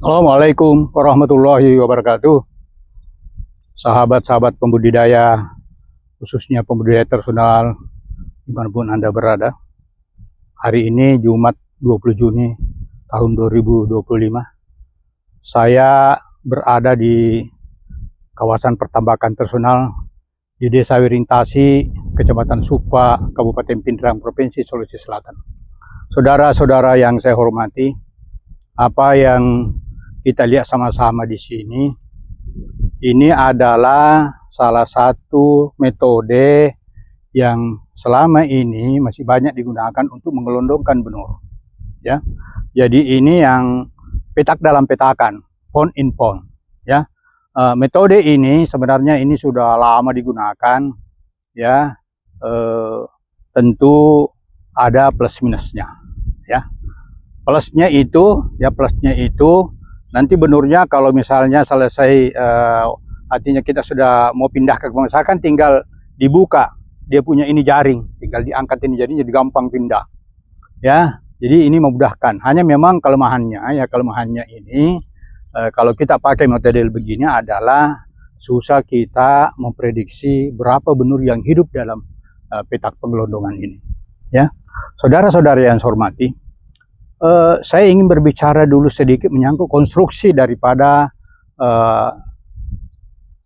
Assalamualaikum warahmatullahi wabarakatuh. Sahabat-sahabat pembudidaya, khususnya pembudidaya tradisional dimanapun Anda berada. Hari ini Jumat 20 Juni tahun 2025. Saya berada di kawasan pertambakan tradisional di Desa Wirintasi, Kecamatan Supa, Kabupaten Pindrang, Provinsi Sulawesi Selatan. Saudara-saudara yang saya hormati, apa yang kita lihat sama-sama di sini, ini adalah salah satu metode yang selama ini masih banyak digunakan untuk menggelondongkan benur. Ya, jadi ini yang petak dalam petakan, pound in pound. Ya, metode ini sebenarnya ini sudah lama digunakan. Ya, tentu ada plus minusnya. Ya, plusnya itu nanti benurnya kalau misalnya selesai, artinya kita sudah mau pindah ke pemasakan, tinggal dibuka, dia punya ini jaring, tinggal diangkat ini jaring, jadi gampang pindah. Ya, jadi ini memudahkan. Hanya memang kelemahannya ini, kalau kita pakai metode begini adalah susah kita memprediksi berapa benur yang hidup dalam petak penggelondongan ini. Ya, saudara-saudara yang saya hormati, saya ingin berbicara dulu sedikit menyangkut konstruksi daripada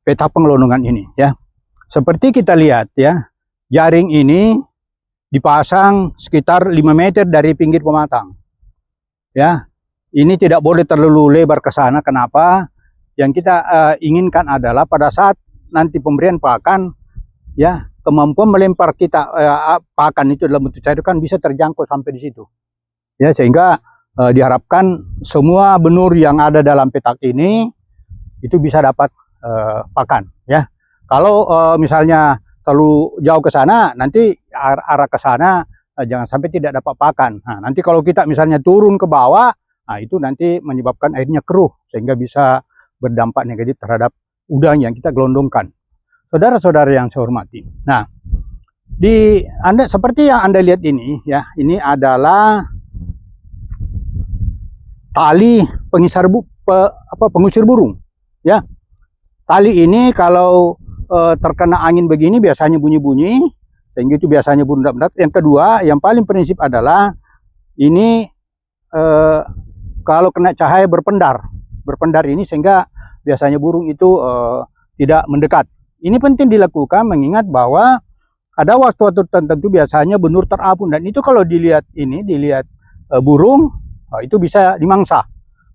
petak penggelondongan ini. Ya, seperti kita lihat ya, jaring ini dipasang sekitar 5 meter dari pinggir pematang. Ya, ini tidak boleh terlalu lebar ke sana. Kenapa? Yang kita inginkan adalah pada saat nanti pemberian pakan, ya, kemampuan melempar kita pakan itu dalam bentuk cair kan bisa terjangkau sampai di situ. Ya, sehingga diharapkan semua benur yang ada dalam petak ini itu bisa dapat pakan. Ya, kalau misalnya terlalu jauh ke sana, nanti arah ke sana jangan sampai tidak dapat pakan. Nah, nanti kalau kita misalnya turun ke bawah, nah itu nanti menyebabkan airnya keruh sehingga bisa berdampak negatif terhadap udang yang kita gelondongkan. Saudara-saudara yang saya hormati. Nah, seperti yang Anda lihat ini, ya, ini adalah tali pengusir burung. Ya, tali ini kalau terkena angin begini biasanya bunyi-bunyi, sehingga itu biasanya burung dapat. Yang kedua, yang paling prinsip adalah ini kalau kena cahaya berpendar ini sehingga biasanya burung itu tidak mendekat. Ini penting dilakukan mengingat bahwa ada waktu-waktu tertentu biasanya benur terapung, dan itu kalau dilihat burung, itu bisa dimangsa.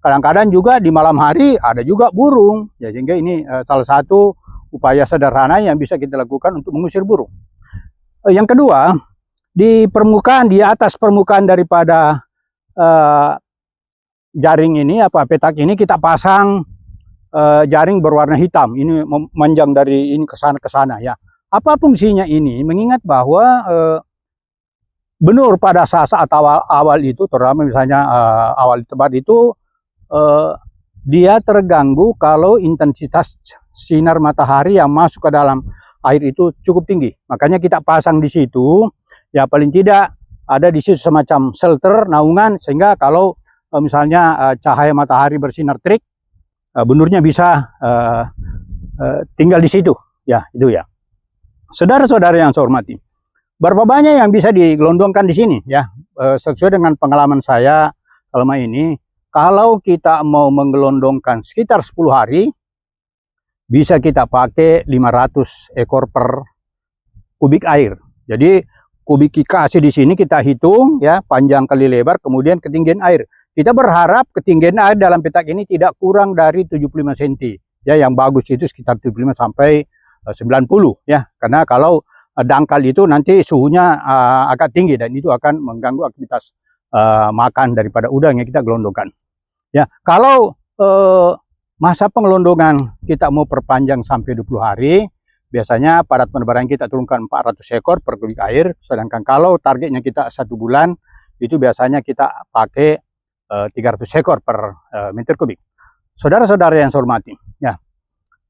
Kadang-kadang juga di malam hari ada juga burung. Ya, sehingga ini salah satu upaya sederhana yang bisa kita lakukan untuk mengusir burung. Yang kedua, di atas permukaan daripada jaring ini, petak ini kita pasang jaring berwarna hitam. Ini memanjang dari ini ke sana ya. Apa fungsinya ini? Mengingat bahwa benur pada saat awal itu, terutama misalnya awal tebar itu, dia terganggu kalau intensitas sinar matahari yang masuk ke dalam air itu cukup tinggi. Makanya kita pasang di situ, ya paling tidak ada di situ semacam shelter, naungan, sehingga kalau misalnya cahaya matahari bersinar terik, benurnya bisa tinggal di situ. Ya, itu ya. Saudara-saudara yang saya hormati, berapa banyak yang bisa digelondongkan di sini? Ya, sesuai dengan pengalaman saya selama ini, kalau kita mau menggelondongkan sekitar 10 hari, bisa kita pakai 500 ekor per kubik air. Jadi kubifikasi di sini kita hitung ya, panjang kali lebar, kemudian ketinggian air. Kita berharap ketinggian air dalam petak ini tidak kurang dari 75 cm. Ya, yang bagus itu sekitar 75 sampai 90 ya. Karena kalau dangkal itu nanti suhunya agak tinggi dan itu akan mengganggu aktivitas makan daripada udang yang kita gelondongkan. Ya, kalau masa pengelondongan kita mau perpanjang sampai 20 hari, biasanya padat penebaran kita turunkan 400 ekor per kubik air. Sedangkan kalau targetnya kita 1 bulan, itu biasanya kita pakai 300 ekor per meter kubik. Saudara-saudara yang saya hormati, ya,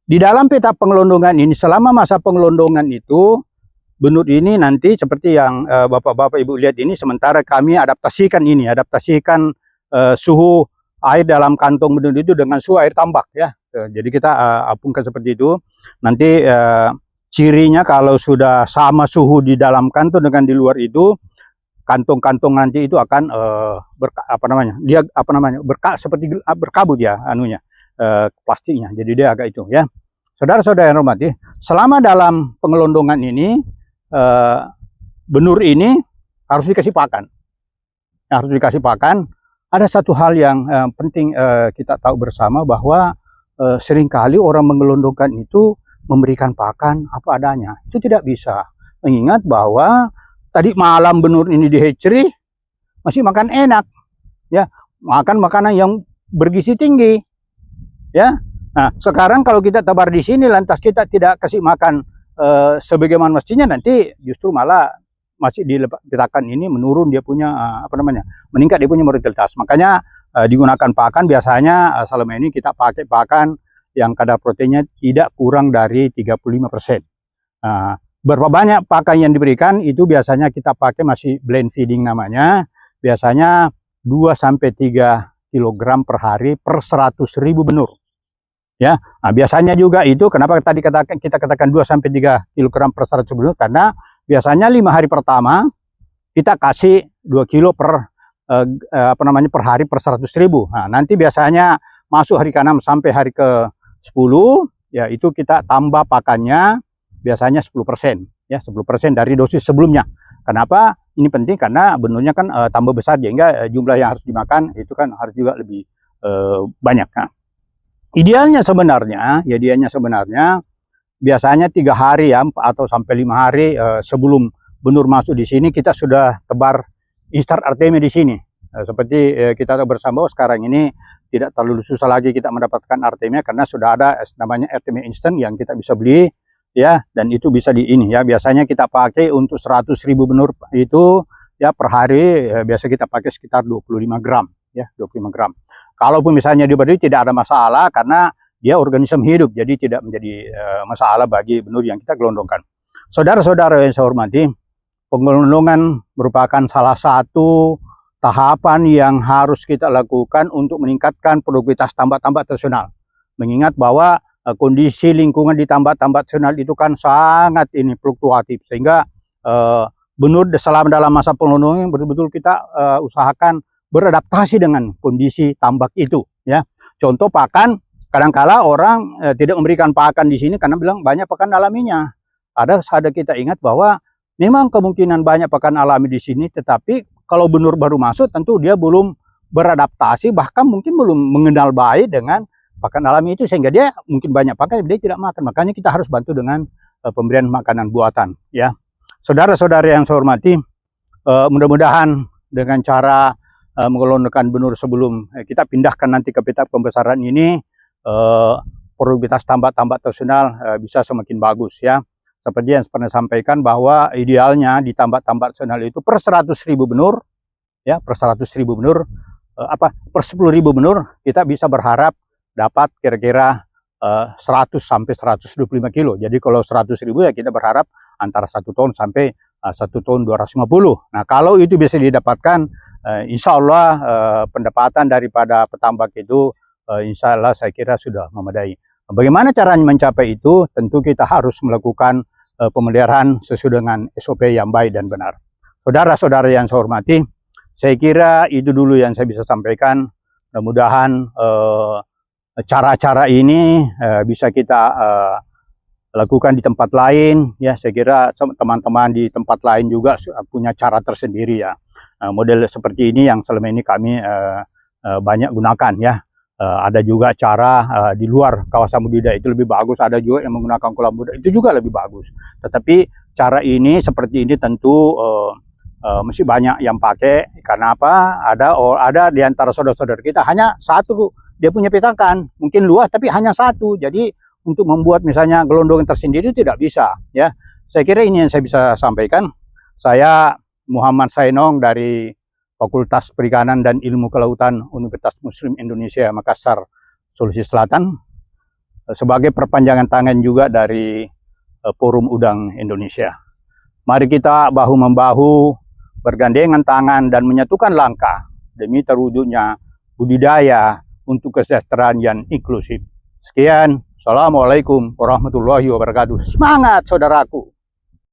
di dalam petak pengelondongan ini, selama masa pengelondongan itu, benur ini nanti seperti yang bapak-bapak ibu lihat ini, sementara kami adaptasikan suhu air dalam kantong benur itu dengan suhu air tambak ya. Jadi kita apungkan seperti itu. Nanti cirinya kalau sudah sama suhu di dalam kantong dengan di luar itu, kantong-kantong nanti itu akan seperti berkabut ya anunya, plastiknya. Jadi dia agak itu ya. Saudara-saudara yang hormati, selama dalam pengelondongan ini benur ini harus dikasih pakan. Harus dikasih pakan. Ada satu hal yang penting kita tahu bersama, bahwa seringkali orang mengelondongkan itu memberikan pakan apa adanya. Itu tidak bisa. Mengingat bahwa tadi malam benur ini di hatchery masih makan enak, ya, makan makanan yang bergizi tinggi, ya. Nah, sekarang kalau kita tebar di sini lantas kita tidak kasih makan sebagaimana mestinya, nanti justru malah masih diletakkan ini menurun dia punya meningkat dia punya mortalitas. Makanya digunakan pakan biasanya selama ini kita pakai pakan yang kadar proteinnya tidak kurang dari 35%. Berapa banyak pakan yang diberikan itu biasanya kita pakai masih blend feeding namanya. Biasanya 2-3 kg per hari per 100.000 benur. Ya, nah, biasanya juga itu kenapa tadi kita katakan 2-3 kg per 100 benur, karena biasanya 5 hari pertama kita kasih 2 kilo per per hari per 100.000. Nah, nanti biasanya masuk hari ke-6 sampai hari ke-10 ya itu kita tambah pakannya biasanya 10%, ya 10% dari dosis sebelumnya. Kenapa ini penting? Karena benurnya kan tambah besar, sehingga jumlah yang harus dimakan itu kan harus juga lebih banyak. Nah, idealnya sebenarnya biasanya 3 hari ya atau sampai 5 hari sebelum benur masuk di sini kita sudah tebar instar Artemia di sini. Seperti kita tahu bersama sekarang ini tidak terlalu susah lagi kita mendapatkan Artemia, karena sudah ada namanya Artemia instant yang kita bisa beli ya, dan itu bisa di ini ya. Biasanya kita pakai untuk 100.000 benur itu ya per hari biasa kita pakai sekitar 25 gram ya, 25 gram. Kalaupun misalnya diberi tidak ada masalah karena dia organisme hidup, jadi tidak menjadi masalah bagi benur yang kita gelondongkan. Saudara-saudara yang saya hormati, pengelondongan merupakan salah satu tahapan yang harus kita lakukan untuk meningkatkan produktivitas tambak-tambak tradisional. Mengingat bahwa kondisi lingkungan di tambak-tambak tradisional itu kan sangat ini fluktuatif, sehingga benur selama dalam masa pengelondongan betul-betul kita usahakan beradaptasi dengan kondisi tambak itu ya. Contoh pakan, kadangkala orang tidak memberikan pakan di sini karena bilang banyak pakan alaminya. Ada kita ingat bahwa memang kemungkinan banyak pakan alami di sini, tetapi kalau benur baru masuk tentu dia belum beradaptasi, bahkan mungkin belum mengenal baik dengan pakan alami itu, sehingga dia mungkin banyak pakan dia tidak makan. Makanya kita harus bantu dengan pemberian makanan buatan ya. Saudara-saudara yang saya hormati, mudah-mudahan dengan cara mengelondongkan benur sebelum kita pindahkan nanti ke peta pembesaran ini, produktivitas tambak-tambak tradisional bisa semakin bagus ya. Seperti yang pernah sampaikan bahwa idealnya di tambak-tambak tradisional itu per 100.000 benur ya, per 100.000 benur per 10.000 benur kita bisa berharap dapat kira-kira 100 sampai 125 kilo. Jadi kalau 100.000 ya kita berharap antara 1 ton sampai 1 ton 250. Nah, kalau itu bisa didapatkan, insya Allah pendapatan daripada petambak itu insya Allah saya kira sudah memadai. Bagaimana caranya mencapai itu? Tentu kita harus melakukan pemeliharaan sesuai dengan SOP yang baik dan benar. Saudara-saudara yang saya hormati, saya kira itu dulu yang saya bisa sampaikan. Mudah-mudahan cara-cara ini bisa kita lakukan di tempat lain ya. Saya kira teman-teman di tempat lain juga punya cara tersendiri ya. Model seperti ini yang selama ini kami banyak gunakan ya. Ada juga cara di luar kawasan budidaya itu lebih bagus, ada juga yang menggunakan kolam budidaya itu juga lebih bagus. Tetapi cara ini seperti ini tentu mesti banyak yang pakai. Karena apa? Ada di antara saudara-saudara kita hanya satu dia punya petakan, mungkin luas tapi hanya satu. Jadi untuk membuat misalnya gelondongan tersendiri tidak bisa ya. Saya kira ini yang saya bisa sampaikan. Saya Muhammad Sainong dari Fakultas Perikanan dan Ilmu Kelautan Universitas Muslim Indonesia Makassar, Sulawesi Selatan, sebagai perpanjangan tangan juga dari Forum Udang Indonesia. Mari kita bahu-membahu, bergandengan tangan dan menyatukan langkah demi terwujudnya budidaya untuk kesejahteraan yang inklusif. Sekian, Assalamualaikum warahmatullahi wabarakatuh. Semangat saudaraku!